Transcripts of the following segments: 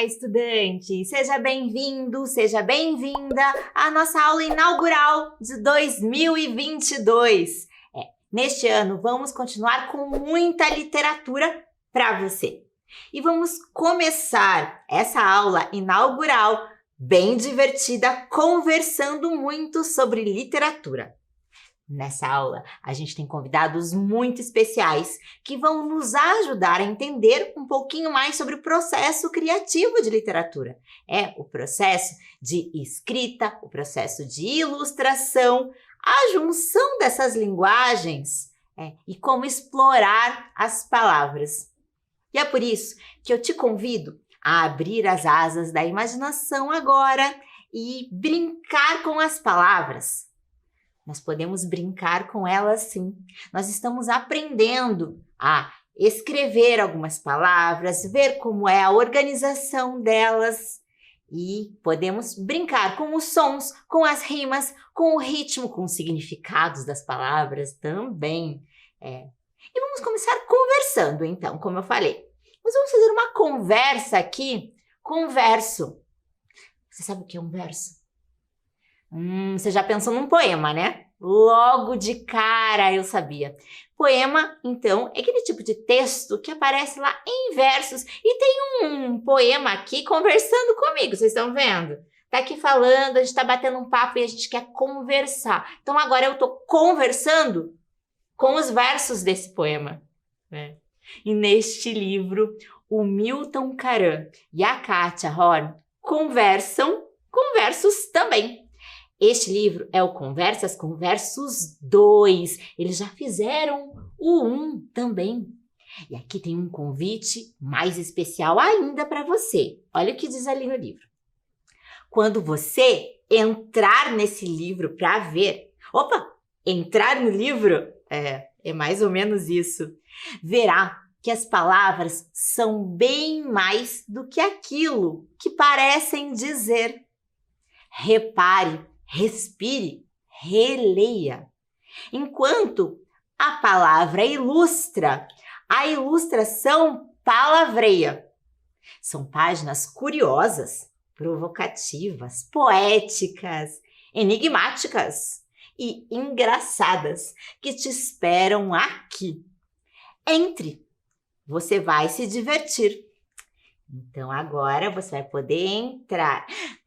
estudante! Seja bem-vindo, seja bem-vinda à nossa aula inaugural de 2022. Neste ano, vamos continuar com muita literatura para você. E vamos começar essa aula inaugural bem divertida, conversando muito sobre literatura. Nessa aula, a gente tem convidados muito especiais que vão nos ajudar a entender um pouquinho mais sobre o processo criativo de literatura. O processo de escrita, o processo de ilustração, a junção dessas linguagens e como explorar as palavras. E é por isso que eu te convido a abrir as asas da imaginação agora e brincar com as palavras. Nós podemos brincar com elas sim. Nós estamos aprendendo a escrever algumas palavras, ver como é a organização delas e podemos brincar com os sons, com as rimas, com o ritmo, com os significados das palavras também. E vamos começar conversando então, como eu falei. Nós vamos fazer uma conversa aqui com verso. Você sabe o que é um verso? Você já pensou num poema, né? Logo de cara eu sabia. Poema, então, é aquele tipo de texto que aparece lá em versos. E tem um poema aqui conversando comigo, vocês estão vendo? Tá aqui falando, a gente tá batendo um papo e a gente quer conversar. Então agora eu tô conversando com os versos desse poema. E neste livro, o Milton Caram e a Kátia Horn conversam com versos também. Este livro é o Conversas com Versos 2. Eles já fizeram o 1 também. E aqui tem um convite mais especial ainda para você. Olha o que diz ali no livro. Quando você entrar nesse livro para ver... entrar no livro? É mais ou menos isso. Verá que as palavras são bem mais do que aquilo que parecem dizer. Repare, respire, releia. Enquanto a palavra ilustra, a ilustração palavreia. São páginas curiosas, provocativas, poéticas, enigmáticas e engraçadas que te esperam aqui. Entre, você vai se divertir. Então agora você vai poder entrar.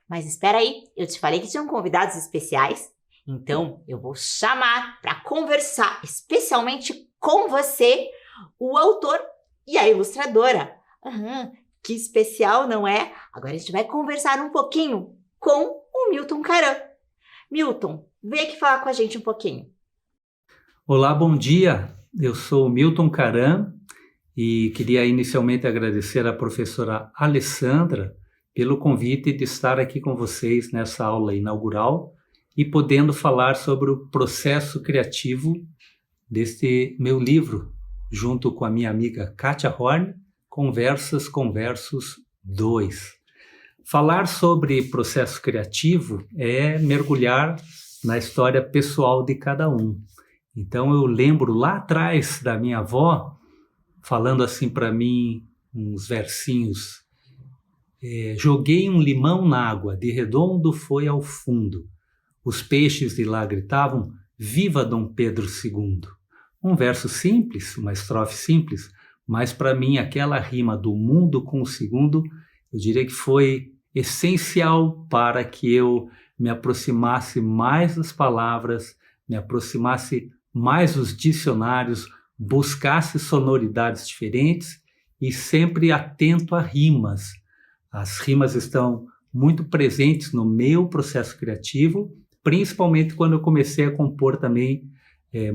Mas espera aí, eu te falei que tinham convidados especiais, então eu vou chamar para conversar especialmente com você, o autor e a ilustradora. Que especial, não é? Agora a gente vai conversar um pouquinho com o Milton Caram. Milton, vem aqui falar com a gente um pouquinho. Olá, bom dia. Eu sou o Milton Caram e queria inicialmente agradecer à professora Alessandra pelo convite de estar aqui com vocês nessa aula inaugural e podendo falar sobre o processo criativo deste meu livro, junto com a minha amiga Kátia Horn, Conversas com Versos 2. Falar sobre processo criativo é mergulhar na história pessoal de cada um. Então eu lembro lá atrás da minha avó, falando assim para mim uns versinhos. Joguei um limão na água, de redondo foi ao fundo. Os peixes de lá gritavam, viva Dom Pedro II. Um verso simples, uma estrofe simples, mas para mim aquela rima do mundo com o segundo, eu diria que foi essencial para que eu me aproximasse mais das palavras, me aproximasse mais dos dicionários, buscasse sonoridades diferentes e sempre atento a rimas. As rimas estão muito presentes no meu processo criativo, principalmente quando eu comecei a compor também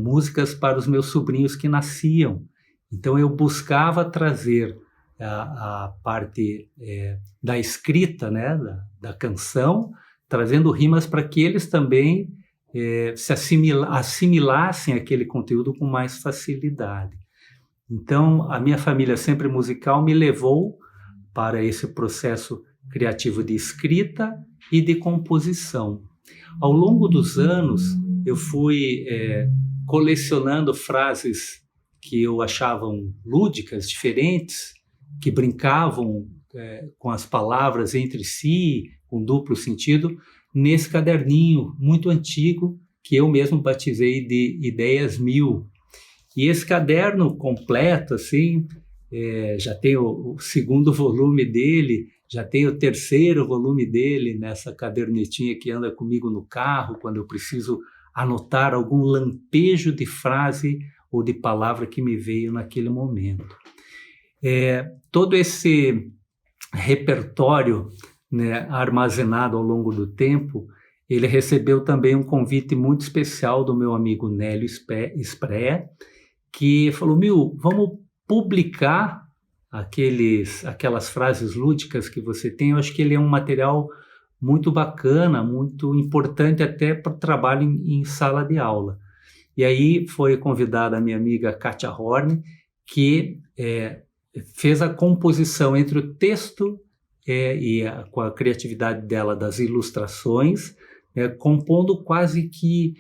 músicas para os meus sobrinhos que nasciam. Então eu buscava trazer a parte da escrita, né, da canção, trazendo rimas para que eles também se assimilassem aquele conteúdo com mais facilidade. Então a minha família sempre musical me levou para esse processo criativo de escrita e de composição. Ao longo dos anos, eu fui colecionando frases que eu achavam lúdicas, diferentes, que brincavam com as palavras entre si, com duplo sentido, nesse caderninho muito antigo que eu mesmo batizei de Ideias 1000. E esse caderno completo, assim, já tem o segundo volume dele, já tem o terceiro volume dele nessa cadernetinha que anda comigo no carro, quando eu preciso anotar algum lampejo de frase ou de palavra que me veio naquele momento. Todo esse repertório, né, armazenado ao longo do tempo, ele recebeu também um convite muito especial do meu amigo Nélio Spré, que falou: vamos publicar aquelas frases lúdicas que você tem. Eu acho que ele é um material muito bacana, muito importante até para o trabalho em sala de aula. E aí foi convidada a minha amiga Kátia Horn, que fez a composição entre o texto com a criatividade dela das ilustrações, compondo quase que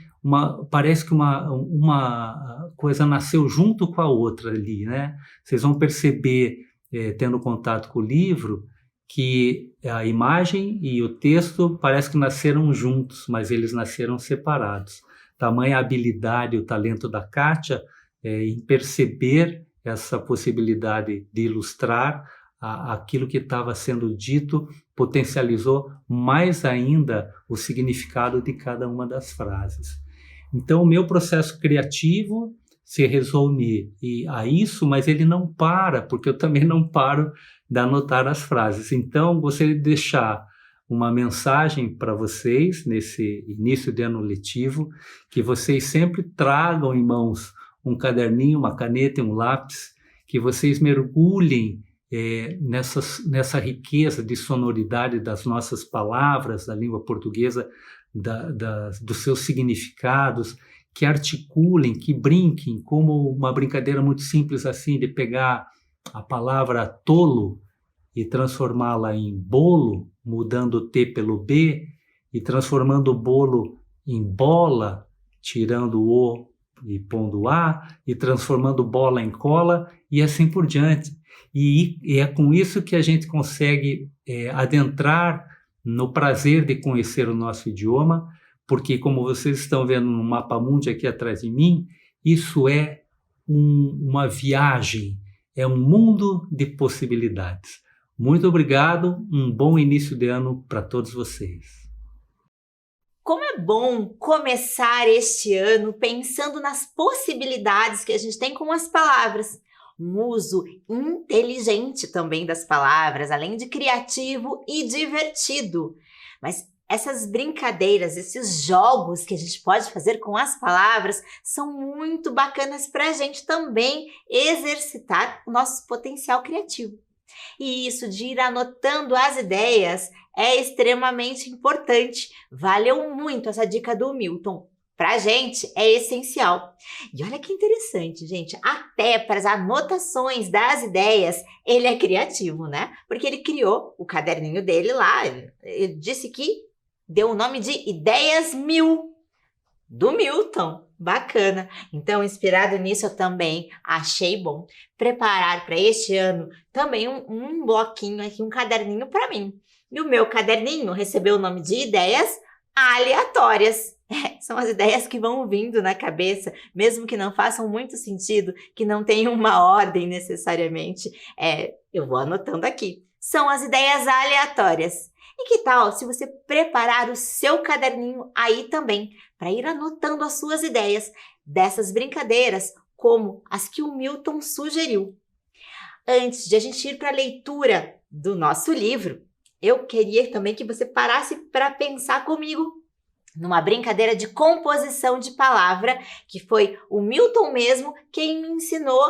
parece que uma coisa nasceu junto com a outra ali, né? Vocês vão perceber, tendo contato com o livro, que a imagem e o texto parece que nasceram juntos, mas eles nasceram separados. Tamanha a habilidade e o talento da Kátia em perceber essa possibilidade de ilustrar aquilo que estava sendo dito, potencializou mais ainda o significado de cada uma das frases. Então, o meu processo criativo se resume a isso, mas ele não para, porque eu também não paro de anotar as frases. Então, gostaria de deixar uma mensagem para vocês nesse início de ano letivo, que vocês sempre tragam em mãos um caderninho, uma caneta e um lápis, que vocês mergulhem nessa riqueza de sonoridade das nossas palavras, da língua portuguesa, dos seus significados, que articulem, que brinquem, como uma brincadeira muito simples assim, de pegar a palavra tolo e transformá-la em bolo, mudando o T pelo B, e transformando o bolo em bola, tirando o O e pondo o A, e transformando bola em cola, e assim por diante. E é com isso que a gente consegue adentrar no prazer de conhecer o nosso idioma, porque, como vocês estão vendo no Mapa Mundi aqui atrás de mim, isso é uma viagem, é um mundo de possibilidades. Muito obrigado, um bom início de ano para todos vocês. Como é bom começar este ano pensando nas possibilidades que a gente tem com as palavras. Um uso inteligente também das palavras, além de criativo e divertido. Mas essas brincadeiras, esses jogos que a gente pode fazer com as palavras são muito bacanas para a gente também exercitar o nosso potencial criativo. E isso de ir anotando as ideias é extremamente importante. Valeu muito essa dica do Milton. Para a gente é essencial. E olha que interessante, gente, até para as anotações das ideias, ele é criativo, né? Porque ele criou o caderninho dele lá, ele disse que deu o nome de Ideias 1000, do Milton. Bacana. Então, inspirado nisso, eu também achei bom preparar para este ano também um bloquinho aqui, um caderninho para mim. E o meu caderninho recebeu o nome de Ideias Aleatórias. São as ideias que vão vindo na cabeça, mesmo que não façam muito sentido, que não tenham uma ordem necessariamente. Eu vou anotando aqui. São as ideias aleatórias. E que tal se você preparar o seu caderninho aí também, para ir anotando as suas ideias dessas brincadeiras, como as que o Milton sugeriu. Antes de a gente ir para a leitura do nosso livro, eu queria também que você parasse para pensar comigo numa brincadeira de composição de palavra, que foi o Milton mesmo quem me ensinou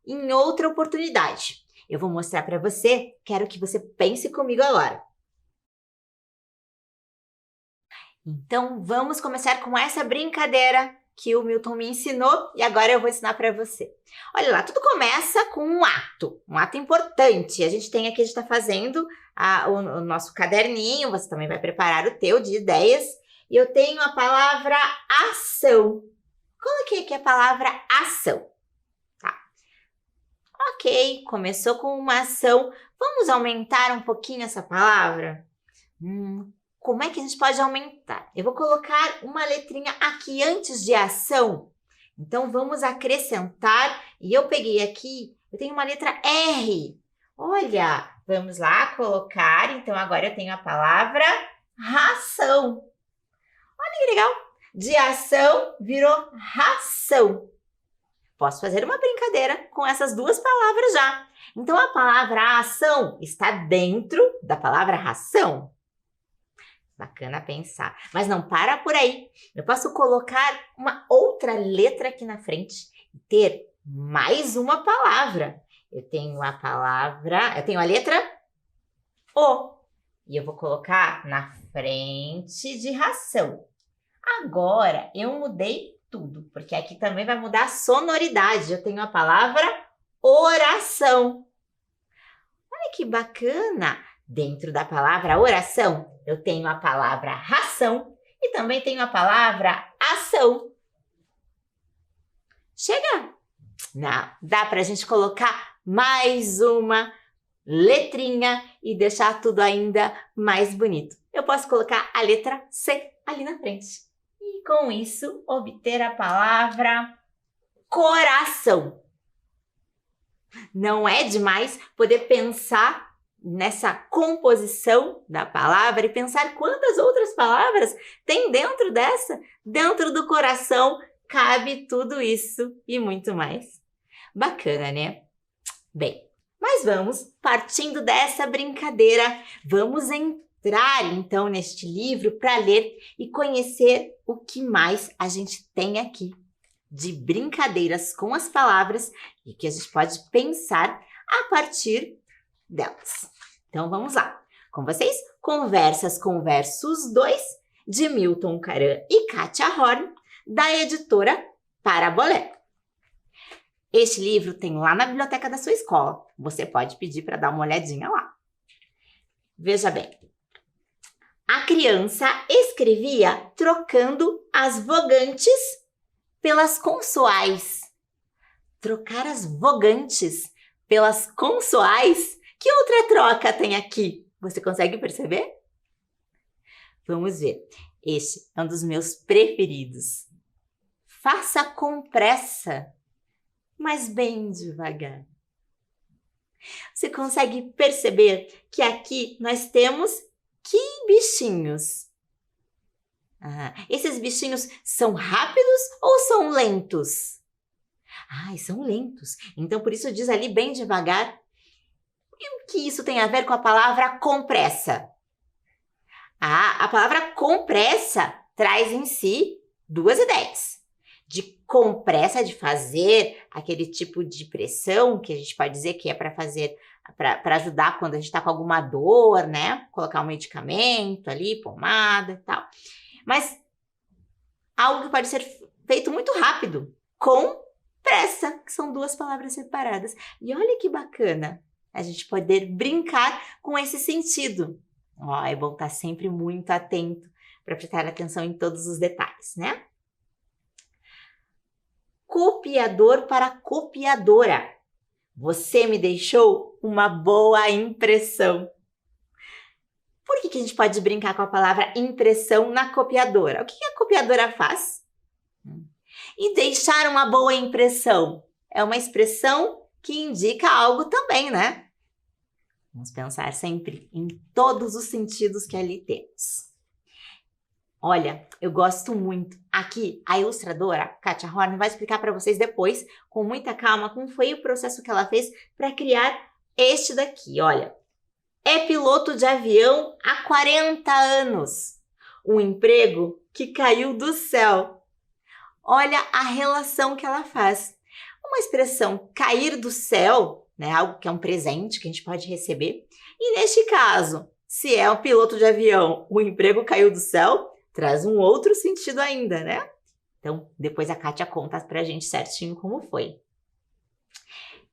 em outra oportunidade. Eu vou mostrar para você, quero que você pense comigo agora. Então, vamos começar com essa brincadeira que o Milton me ensinou e agora eu vou ensinar para você. Olha lá, tudo começa com um ato importante. A gente tem aqui, a gente está fazendo o nosso caderninho, você também vai preparar o teu de ideias. E eu tenho a palavra ação. Coloquei aqui a palavra ação. Tá. Ok, começou com uma ação. Vamos aumentar um pouquinho essa palavra? Como é que a gente pode aumentar? Eu vou colocar uma letrinha aqui antes de ação. Então, vamos acrescentar. E eu peguei aqui, eu tenho uma letra R. Olha, vamos lá colocar. Então, agora eu tenho a palavra ração. Olha que legal. De ação virou ração. Posso fazer uma brincadeira com essas duas palavras já. Então, a palavra ação está dentro da palavra ração. Bacana pensar. Mas não para por aí. Eu posso colocar uma outra letra aqui na frente e ter mais uma palavra. Eu tenho a letra O. E eu vou colocar na frente de ração. Agora, eu mudei tudo, porque aqui também vai mudar a sonoridade. Eu tenho a palavra oração. Olha que bacana! Dentro da palavra oração, eu tenho a palavra ração e também tenho a palavra ação. Chega? Não, dá para a gente colocar mais uma letrinha e deixar tudo ainda mais bonito. Eu posso colocar a letra C ali na frente. E com isso, obter a palavra coração. Não é demais poder pensar nessa composição da palavra e pensar quantas outras palavras tem dentro dessa. Dentro do coração cabe tudo isso e muito mais. Bacana, né? Bem, mas vamos, partindo dessa brincadeira, vamos entrar então neste livro para ler e conhecer o que mais a gente tem aqui de brincadeiras com as palavras e que a gente pode pensar a partir delas. Então vamos lá. Com vocês, Conversas com Versos 2, de Milton Caram e Kátia Horn, da editora Parabolé. Este livro tem lá na biblioteca da sua escola. Você pode pedir para dar uma olhadinha lá. Veja bem. A criança escrevia trocando as vogantes pelas consoais. Trocar as vogantes pelas consoais? Que outra troca tem aqui? Você consegue perceber? Vamos ver. Este é um dos meus preferidos. Faça com pressa, mas bem devagar. Você consegue perceber que aqui nós temos que bichinhos? Esses bichinhos são rápidos ou são lentos? São lentos. Então, por isso diz ali bem devagar. E o que isso tem a ver com a palavra com pressa? A palavra com pressa traz em si duas ideias. De com pressa, de fazer aquele tipo de pressão, que a gente pode dizer que é para fazer, para ajudar quando a gente está com alguma dor, né? Colocar um medicamento ali, pomada e tal. Mas algo que pode ser feito muito rápido, com pressa, que são duas palavras separadas. E olha que bacana a gente poder brincar com esse sentido. É bom estar sempre muito atento para prestar atenção em todos os detalhes, né? Copiador para copiadora. Você me deixou uma boa impressão. Por que a gente pode brincar com a palavra impressão na copiadora? O que a copiadora faz? E deixar uma boa impressão é uma expressão que indica algo também, né? Vamos pensar sempre em todos os sentidos que ali temos. Olha, eu gosto muito. Aqui, a ilustradora, Kátia Horn, vai explicar para vocês depois, com muita calma, como foi o processo que ela fez para criar este daqui. Olha, é piloto de avião há 40 anos. Um emprego que caiu do céu. Olha a relação que ela faz. Uma expressão cair do céu, né, algo que é um presente que a gente pode receber. E neste caso, se é um piloto de avião, o emprego caiu do céu, traz um outro sentido ainda, né? Então, depois a Kátia conta pra gente certinho como foi.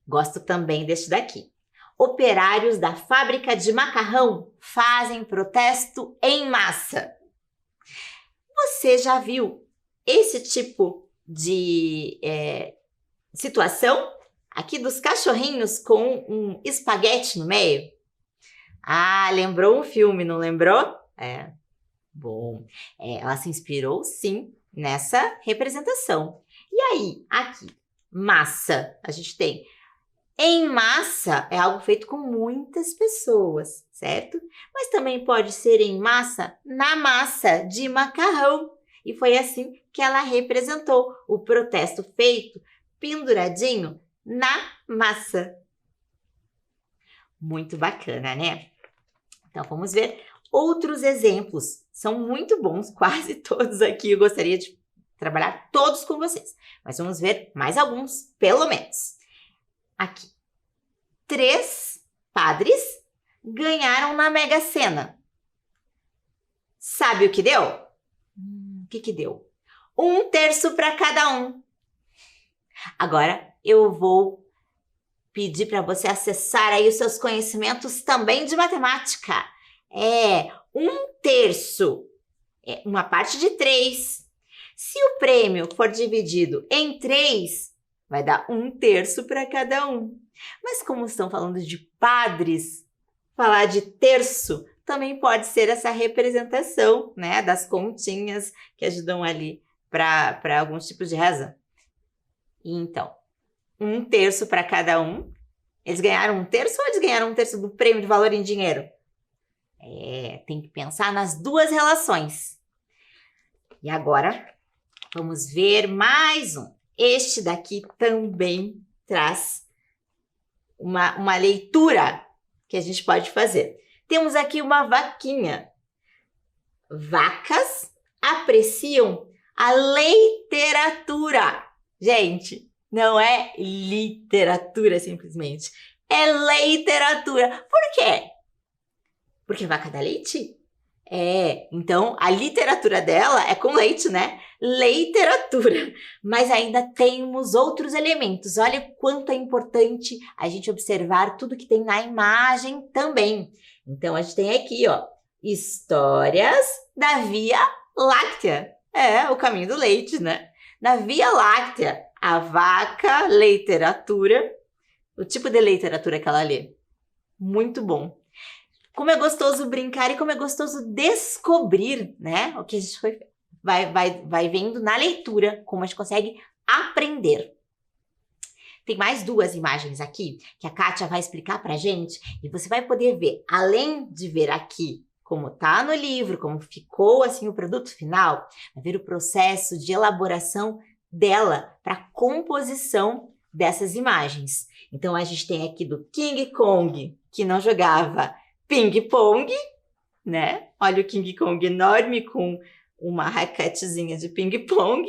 Gosto também deste daqui. Operários da fábrica de macarrão fazem protesto em massa. Você já viu esse tipo de situação? aqui dos cachorrinhos com um espaguete no meio? Ah, lembrou um filme, não lembrou? Bom, ela se inspirou sim nessa representação. E aí, aqui, massa, a gente tem em massa é algo feito com muitas pessoas, certo? Mas também pode ser em massa na massa de macarrão. E foi assim que ela representou o protesto feito penduradinho na massa. Muito bacana, né? Então, vamos ver outros exemplos. São muito bons, quase todos aqui. Eu gostaria de trabalhar todos com vocês. Mas vamos ver mais alguns, pelo menos. Aqui. 3 padres ganharam na Mega Sena. Sabe o que deu? O que deu? 1/3 para cada um. Agora, eu vou pedir para você acessar aí os seus conhecimentos também de matemática. 1/3 é uma parte de 3. Se o prêmio for dividido em 3, vai dar 1/3 para cada um. Mas como estão falando de padres, falar de terço também pode ser essa representação, né, das continhas que ajudam ali para alguns tipos de reza. Então, 1/3 para cada um. Eles ganharam 1/3 ou eles ganharam 1/3 do prêmio de valor em dinheiro? Tem que pensar nas duas relações. E agora, vamos ver mais um. Este daqui também traz uma leitura que a gente pode fazer. Temos aqui uma vaquinha. Vacas apreciam a literatura. Gente, não é literatura simplesmente. É literatura. Por quê? Porque vaca dá leite? Então a literatura dela é com leite, né? Literatura. Mas ainda temos outros elementos. Olha quanto é importante a gente observar tudo que tem na imagem também. Então a gente tem aqui, ó, histórias da Via Láctea. O caminho do leite, né? Na Via Láctea, a vaca, literatura. O tipo de literatura que ela lê. Muito bom. Como é gostoso brincar e como é gostoso descobrir, né? O que a gente vai vendo na leitura, como a gente consegue aprender. Tem mais 2 imagens aqui que a Kátia vai explicar pra gente e você vai poder ver, além de ver aqui como tá no livro, como ficou assim o produto final, vai ver o processo de elaboração dela para composição dessas imagens. Então a gente tem aqui do King Kong, que não jogava ping-pong, né? Olha o King Kong enorme com uma raquetezinha de ping-pong.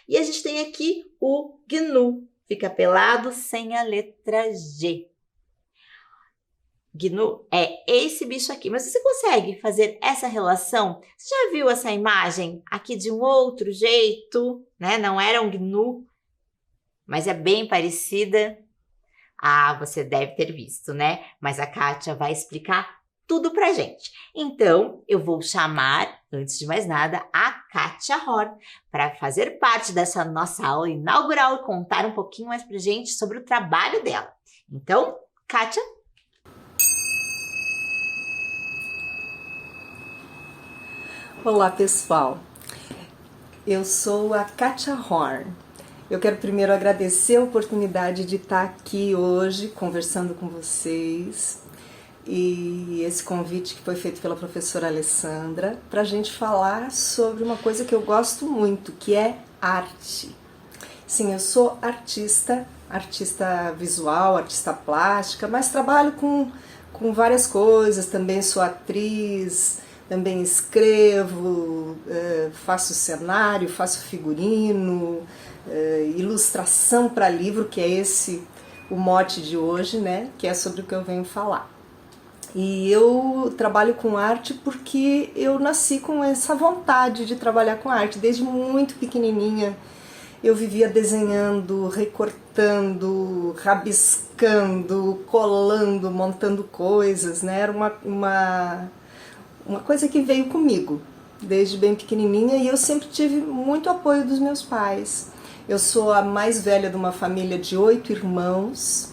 E a gente tem aqui o Gnu, fica pelado sem a letra G. Gnu é esse bicho aqui, mas você consegue fazer essa relação? Você já viu essa imagem aqui de um outro jeito, né? Não era um Gnu, mas é bem parecida. Ah, você deve ter visto, né? Mas a Kátia vai explicar tudo pra gente. Então, eu vou chamar, antes de mais nada, a Kátia Horn para fazer parte dessa nossa aula inaugural e contar um pouquinho mais pra gente sobre o trabalho dela. Então, Kátia. Olá, pessoal. Eu sou a Kátia Horn. Eu quero primeiro agradecer a oportunidade de estar aqui hoje conversando com vocês e esse convite que foi feito pela professora Alessandra para a gente falar sobre uma coisa que eu gosto muito, que é arte. Sim, eu sou artista visual, artista plástica, mas trabalho com várias coisas, também sou atriz, também escrevo, faço cenário, faço figurino, ilustração para livro, que é esse o mote de hoje, né? Que é sobre o que eu venho falar. E eu trabalho com arte porque eu nasci com essa vontade de trabalhar com arte. Desde muito pequenininha eu vivia desenhando, recortando, rabiscando, colando, montando coisas, né? Era uma coisa que veio comigo desde bem pequenininha e eu sempre tive muito apoio dos meus pais. Eu sou a mais velha de uma família de 8 irmãos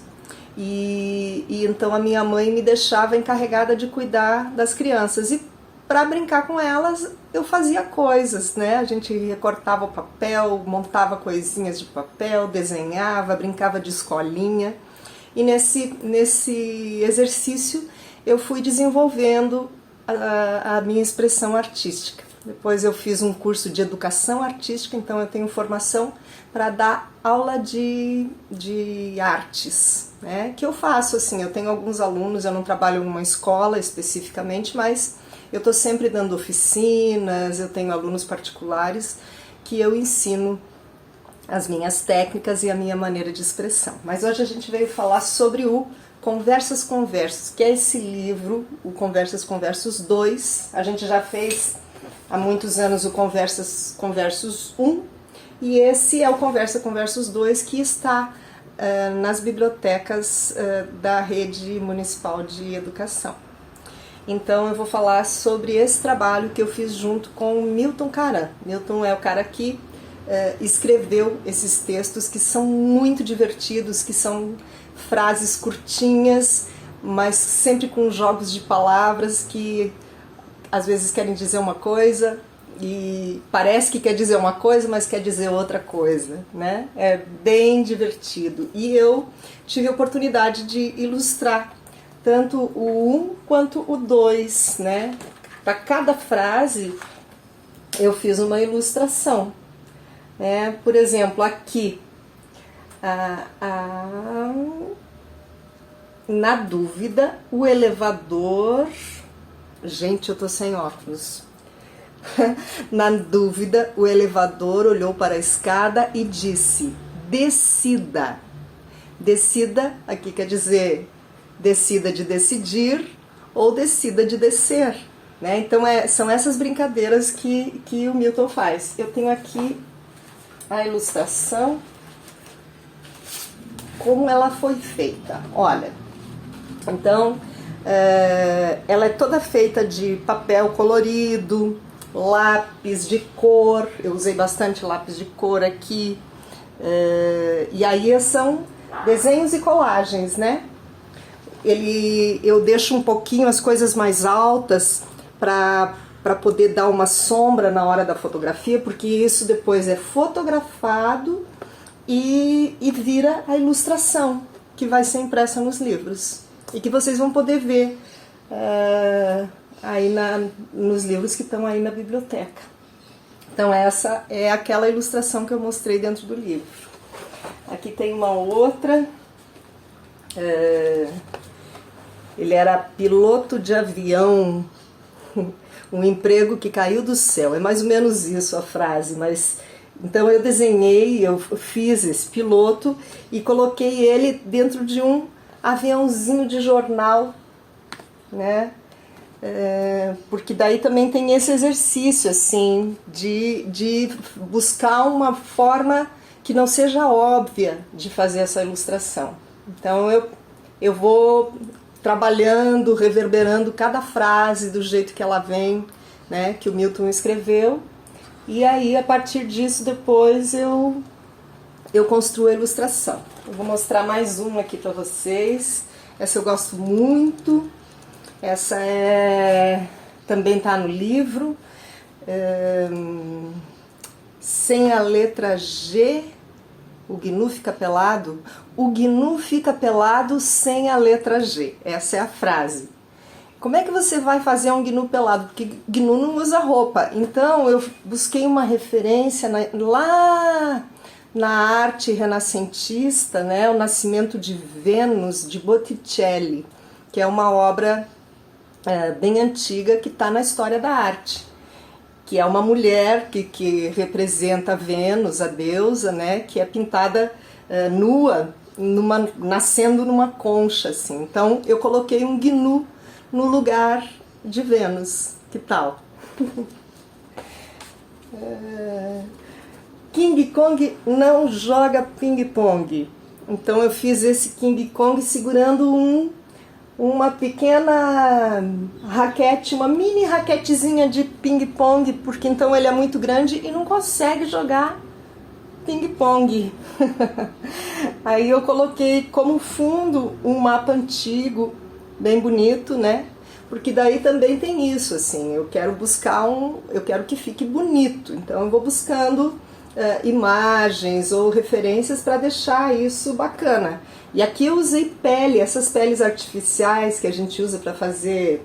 e então a minha mãe me deixava encarregada de cuidar das crianças. E para brincar com elas, eu fazia coisas, né? A gente recortava o papel, montava coisinhas de papel, desenhava, brincava de escolinha. E nesse exercício eu fui desenvolvendo a minha expressão artística. Depois eu fiz um curso de educação artística, então eu tenho formação para dar aula de artes, né? Que eu faço assim, eu tenho alguns alunos, eu não trabalho numa escola especificamente, mas eu estou sempre dando oficinas, eu tenho alunos particulares que eu ensino as minhas técnicas e a minha maneira de expressão. Mas hoje a gente veio falar sobre o Conversas com Versos, que é esse livro, o Conversas com Versos 2. A gente já fez há muitos anos o Conversas com Versos 1, e esse é o Conversa com Versos 2, que está nas bibliotecas da Rede Municipal de Educação. Então eu vou falar sobre esse trabalho que eu fiz junto com o Milton Caram. Milton é o cara que escreveu esses textos que são muito divertidos, que são frases curtinhas, mas sempre com jogos de palavras que às vezes querem dizer uma coisa e parece que quer dizer uma coisa, mas quer dizer outra coisa, né? É bem divertido. E eu tive a oportunidade de ilustrar tanto o 1 quanto o 2, né? Para cada frase eu fiz uma ilustração. Por exemplo, aqui, na dúvida, o elevador... Gente, eu tô sem óculos. Na dúvida, o elevador olhou para a escada e disse: decida. Decida, aqui quer dizer decida de decidir ou decida de descer, né? Então são essas brincadeiras que o Milton faz. Eu tenho aqui a ilustração, como ela foi feita. Olha, então ela é toda feita de papel colorido, lápis de cor, eu usei bastante lápis de cor aqui, e aí são desenhos e colagens, né? Eu deixo um pouquinho as coisas mais altas para poder dar uma sombra na hora da fotografia, porque isso depois é fotografado e vira a ilustração que vai ser impressa nos livros e que vocês vão poder ver aí nos livros que estão aí na biblioteca. Então essa é aquela ilustração que eu mostrei dentro do livro. Aqui tem uma outra. Ele era piloto de avião, um emprego que caiu do céu. É mais ou menos isso a frase, mas então eu desenhei, eu fiz esse piloto e coloquei ele dentro de um aviãozinho de jornal, né? Porque daí também tem esse exercício assim de buscar uma forma que não seja óbvia de fazer essa ilustração. Então eu vou trabalhando, reverberando cada frase do jeito que ela vem, né, que o Milton escreveu, e aí a partir disso depois eu construo a ilustração. Eu vou mostrar mais uma aqui para vocês. Essa eu gosto muito. Essa também está no livro, sem a letra G, o GNU fica pelado. O GNU fica pelado sem a letra G. Essa é a frase. Como é que você vai fazer um GNU pelado? Porque GNU não usa roupa. Então eu busquei uma referência lá na arte renascentista, né? O Nascimento de Vênus, de Botticelli, que é uma obra bem antiga que está na história da arte, que é uma mulher que representa Vênus, a deusa, né, que é pintada nua, nascendo numa concha, assim. Então eu coloquei um GNU no lugar de Vênus. Que tal? King Kong não joga ping-pong. Então eu fiz esse King Kong segurando uma pequena raquete, uma mini raquetezinha de ping-pong, porque então ele é muito grande e não consegue jogar ping-pong. Aí eu coloquei como fundo um mapa antigo, bem bonito, né? Porque daí também tem isso, assim, eu quero que fique bonito, então eu vou buscando imagens ou referências para deixar isso bacana. E aqui eu usei pele, essas peles artificiais que a gente usa para fazer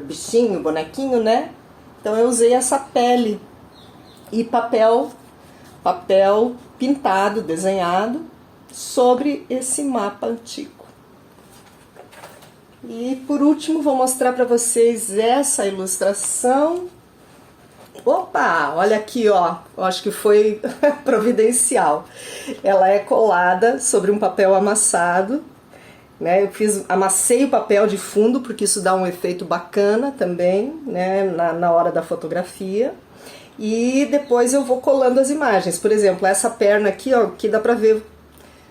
bichinho, bonequinho, né? Então eu usei essa pele e papel pintado, desenhado sobre esse mapa antigo. E por último vou mostrar para vocês essa ilustração. Opa, olha aqui, ó, eu acho que foi providencial. Ela é colada sobre um papel amassado, né? Eu amassei o papel de fundo porque isso dá um efeito bacana também, né? Na hora da fotografia. E depois eu vou colando as imagens. Por exemplo, essa perna aqui, ó, que dá pra ver,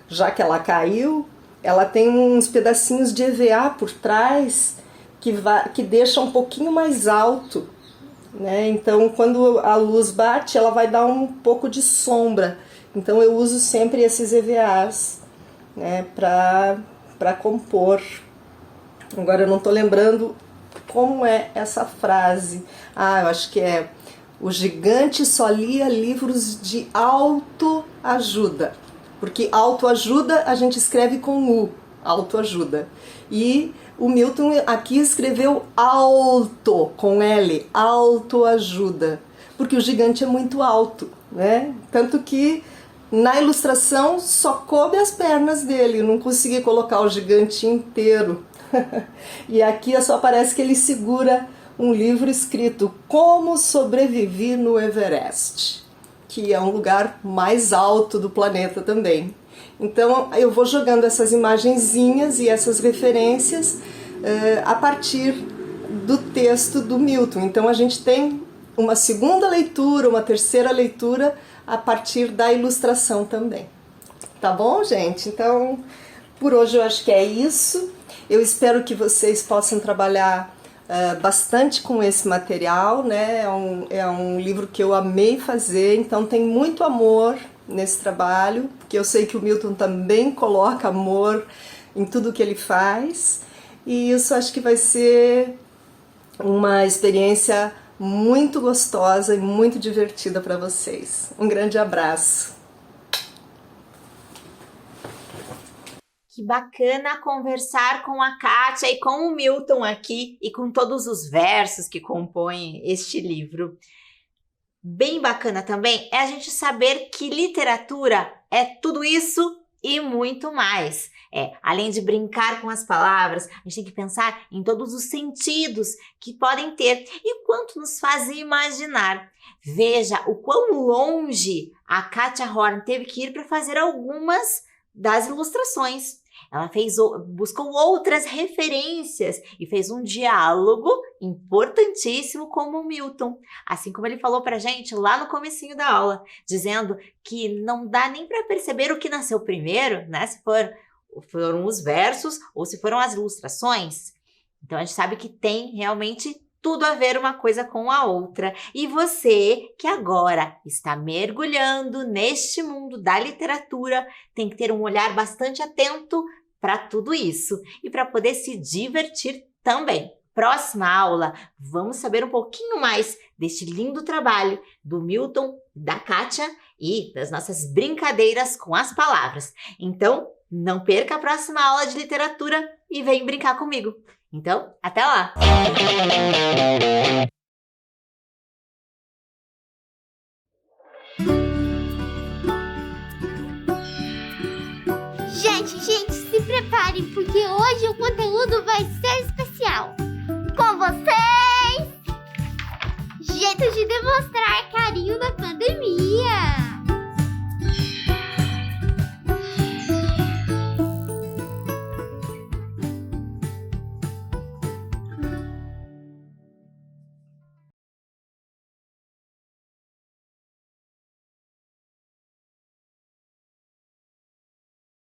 já que ela caiu, ela tem uns pedacinhos de EVA por trás que deixa um pouquinho mais alto, né? Então, quando a luz bate, ela vai dar um pouco de sombra. Então, eu uso sempre esses EVAs, né, para compor. Agora, eu não tô lembrando como é essa frase. Eu acho que é: o gigante só lia livros de autoajuda. Porque autoajuda a gente escreve com U, autoajuda. E o Milton aqui escreveu alto, com L, autoajuda. Porque o gigante é muito alto, né? Tanto que na ilustração só coube as pernas dele, eu não consegui colocar o gigante inteiro. E aqui só parece que ele segura um livro escrito Como Sobreviver no Everest, que é um lugar mais alto do planeta também. Então eu vou jogando essas imagenzinhas e essas referências a partir do texto do Milton. Então a gente tem uma segunda leitura, uma terceira leitura a partir da ilustração também. Tá bom, gente? Então por hoje eu acho que é isso. Eu espero que vocês possam trabalhar bastante com esse material, né? É um livro que eu amei fazer, então tem muito amor nesse trabalho, porque eu sei que o Milton também coloca amor em tudo que ele faz, e isso acho que vai ser uma experiência muito gostosa e muito divertida para vocês. Um grande abraço! Que bacana conversar com a Kátia e com o Milton aqui e com todos os versos que compõem este livro. Bem bacana também é a gente saber que literatura é tudo isso e muito mais. Além de brincar com as palavras, a gente tem que pensar em todos os sentidos que podem ter e quanto nos fazem imaginar. Veja o quão longe a Kátia Horn teve que ir para fazer algumas das ilustrações. Ela buscou outras referências e fez um diálogo importantíssimo com o Milton, assim como ele falou pra gente lá no comecinho da aula, dizendo que não dá nem para perceber o que nasceu primeiro, né? Se foram os versos ou se foram as ilustrações. Então a gente sabe que tem realmente tudo a ver uma coisa com a outra. E você, que agora está mergulhando neste mundo da literatura, tem que ter um olhar bastante atento para tudo isso e para poder se divertir também. Próxima aula, vamos saber um pouquinho mais deste lindo trabalho do Milton, da Kátia e das nossas brincadeiras com as palavras. Então, não perca a próxima aula de literatura e vem brincar comigo. Então, até lá! Gente, se preparem, porque hoje o conteúdo vai ser especial. Com vocês, jeito de demonstrar carinho na pandemia.